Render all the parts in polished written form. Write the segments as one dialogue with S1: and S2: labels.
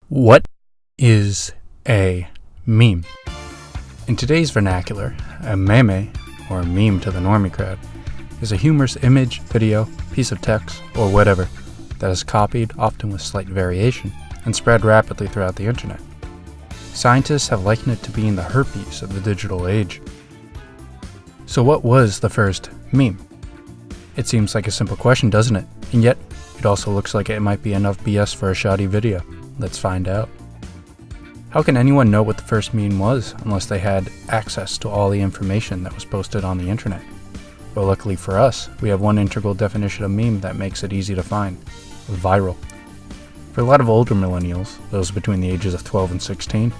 S1: What is a meme? In today's vernacular, a meme, or meme to the normie crowd, is a humorous image, video, piece of text, or whatever that is copied, often with slight variation, and spread rapidly throughout the internet. Scientists have likened it to being the herpes of the digital age. So what was the first meme? It seems like a simple question, doesn't it? And yet, it also looks like it might be enough BS for a shoddy video. Let's find out. How can anyone know what the first meme was unless they had access to all the information that was posted on the internet? Well, luckily for us, we have one integral definition of meme that makes it easy to find: viral. For a lot of older millennials, those between the ages of 12 and 16,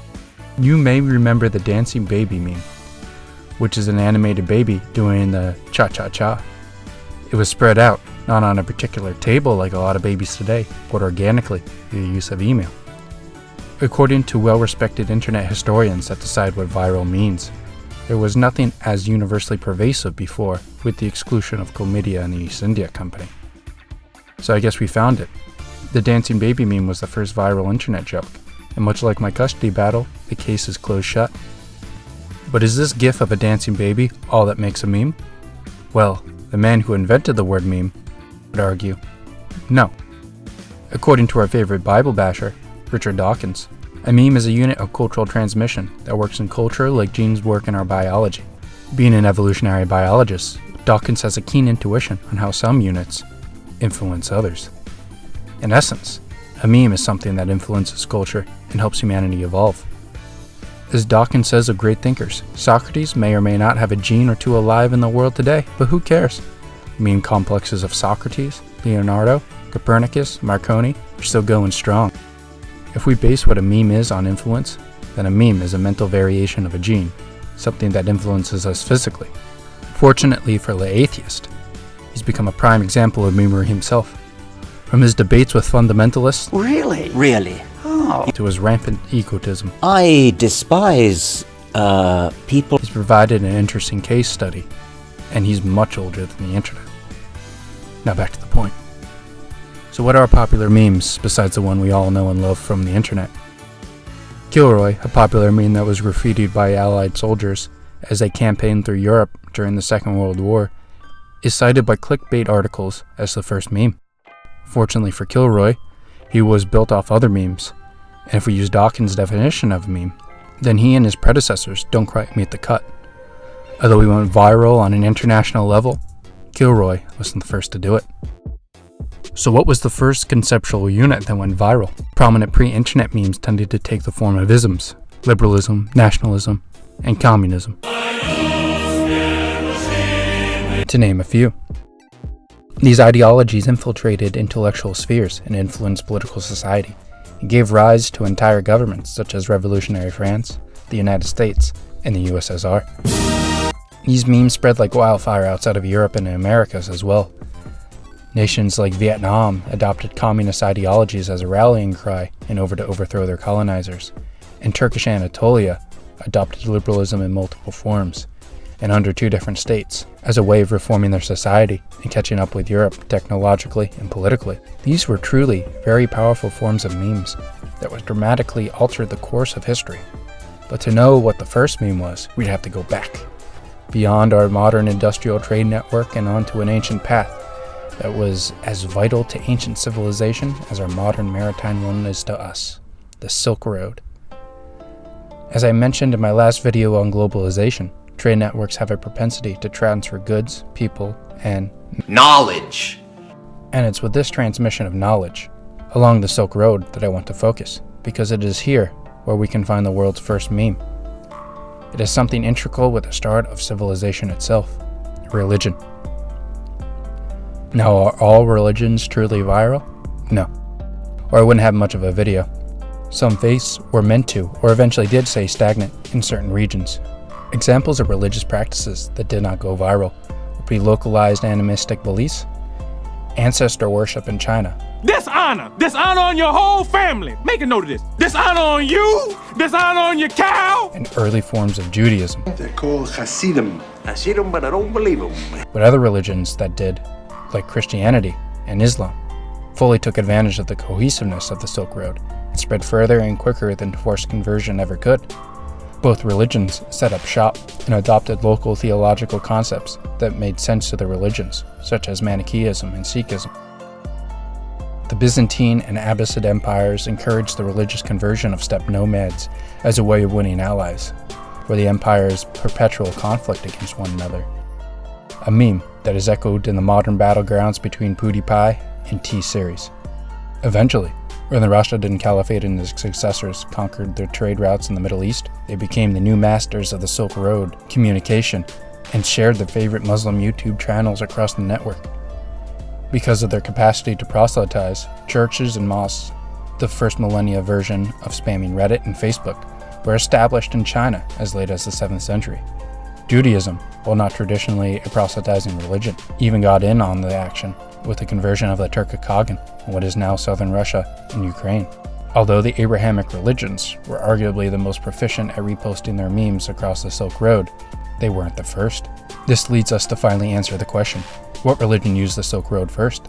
S1: you may remember the dancing baby meme, which is an animated baby doing the cha-cha-cha. It was spread out, not on a particular table like a lot of babies today, but organically through the use of email. According to well-respected internet historians that decide what viral means, there was nothing as universally pervasive before, with the exclusion of chlamydia and the East India Company. So I guess we found it. The dancing baby meme was the first viral internet joke, and much like my custody battle, the case is closed shut. But is this gif of a dancing baby all that makes a meme? Well, the man who invented the word meme would argue, no. According to our favorite Bible basher, Richard Dawkins, a meme is a unit of cultural transmission that works in culture like genes work in our biology. Being an evolutionary biologist, Dawkins has a keen intuition on how some units influence others. In essence, a meme is something that influences culture and helps humanity evolve. As Dawkins says of great thinkers, Socrates may or may not have a gene or two alive in the world today, but who cares? Meme complexes of Socrates, Leonardo, Copernicus, Marconi are still going strong. If we base what a meme is on influence, then a meme is a mental variation of a gene, something that influences us physically. Fortunately for the atheist, he's become a prime example of memery himself. From his debates with fundamentalists,
S2: Really? Oh.
S1: to his rampant egotism,
S2: I despise people.
S1: he's provided an interesting case study, and he's much older than the internet. Now back to the point. So what are popular memes besides the one we all know and love from the internet? Kilroy, a popular meme that was graffitied by Allied soldiers as they campaigned through Europe during the Second World War, is cited by clickbait articles as the first meme. Fortunately for Kilroy, he was built off other memes, and if we use Dawkins' definition of a meme, then he and his predecessors don't quite meet the cut. Although he went viral on an international level, Kilroy wasn't the first to do it. So what was the first conceptual unit that went viral? Prominent pre-internet memes tended to take the form of isms: liberalism, nationalism, and communism, to name a few. These ideologies infiltrated intellectual spheres and influenced political society. It gave rise to entire governments such as Revolutionary France, the United States, and the USSR. These memes spread like wildfire outside of Europe and the Americas as well. Nations like Vietnam adopted communist ideologies as a rallying cry in order to overthrow their colonizers, and Turkish Anatolia adopted liberalism in multiple forms, and under two different states, as a way of reforming their society and catching up with Europe technologically and politically. These were truly very powerful forms of memes that would dramatically alter the course of history. But to know what the first meme was, we'd have to go back, beyond our modern industrial trade network and onto an ancient path that was as vital to ancient civilization as our modern maritime one is to us: the Silk Road. As I mentioned in my last video on globalization, trade networks have a propensity to transfer goods, people, and
S3: knowledge.
S1: And it's with this transmission of knowledge along the Silk Road that I want to focus, because it is here where we can find the world's first meme. It is something integral with the start of civilization itself: religion. Now, are all religions truly viral? No, or I wouldn't have much of a video. Some faiths were meant to, or eventually did, stay stagnant in certain regions. Examples of religious practices that did not go viral would be localized animistic beliefs, ancestor worship in China,
S4: Dishonor on your whole family. Make a note of this. Dishonor on you, dishonor on your cow.
S1: and early forms of Judaism.
S5: They're called Hasidim.
S3: Hasidim, but I don't believe them.
S1: But other religions that did, like Christianity and Islam, fully took advantage of the cohesiveness of the Silk Road It spread further and quicker than forced conversion ever could. Both religions set up shop and adopted local theological concepts that made sense to the religions, such as Manichaeism and Sikhism. The Byzantine and Abbasid empires encouraged the religious conversion of steppe nomads as a way of winning allies for the empire's perpetual conflict against one another. A meme that is echoed in the modern battlegrounds between PewDiePie and T-Series. Eventually, when the Rashidun Caliphate and its successors conquered their trade routes in the Middle East, they became the new masters of the Silk Road communication and shared their favorite Muslim YouTube channels across the network. Because of their capacity to proselytize, churches and mosques, the first millennia version of spamming Reddit and Facebook, were established in China as late as the 7th century. Judaism, while not traditionally a proselytizing religion, even got in on the action with the conversion of the Turkoghan in what is now southern Russia and Ukraine. Although the Abrahamic religions were arguably the most proficient at reposting their memes across the Silk Road, they weren't the first. This leads us to finally answer the question, what religion used the Silk Road first?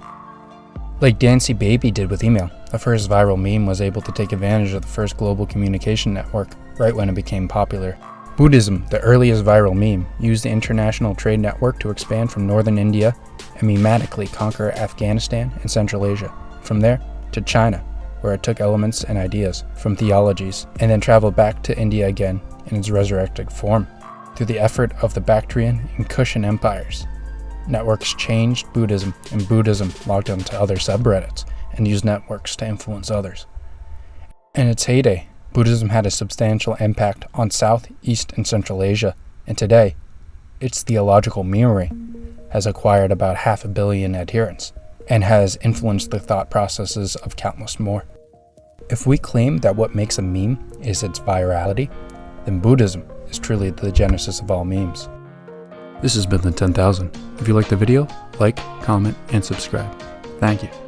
S1: Like Dancy Baby did with email, the first viral meme was able to take advantage of the first global communication network right when it became popular. Buddhism, the earliest viral meme, used the international trade network to expand from northern India and memetically conquer Afghanistan and Central Asia. From there to China, where it took elements and ideas from theologies and then traveled back to India again in its resurrected form. Through the effort of the Bactrian and Kushan empires, networks changed Buddhism, and Buddhism logged onto other subreddits and used networks to influence others. In its heyday, Buddhism had a substantial impact on South, East, and Central Asia, and today, its theological memory has acquired about 500 million adherents and has influenced the thought processes of countless more. If we claim that what makes a meme is its virality, then Buddhism is truly the genesis of all memes. This has been the 10,000. If you liked the video, like, comment, and subscribe. Thank you.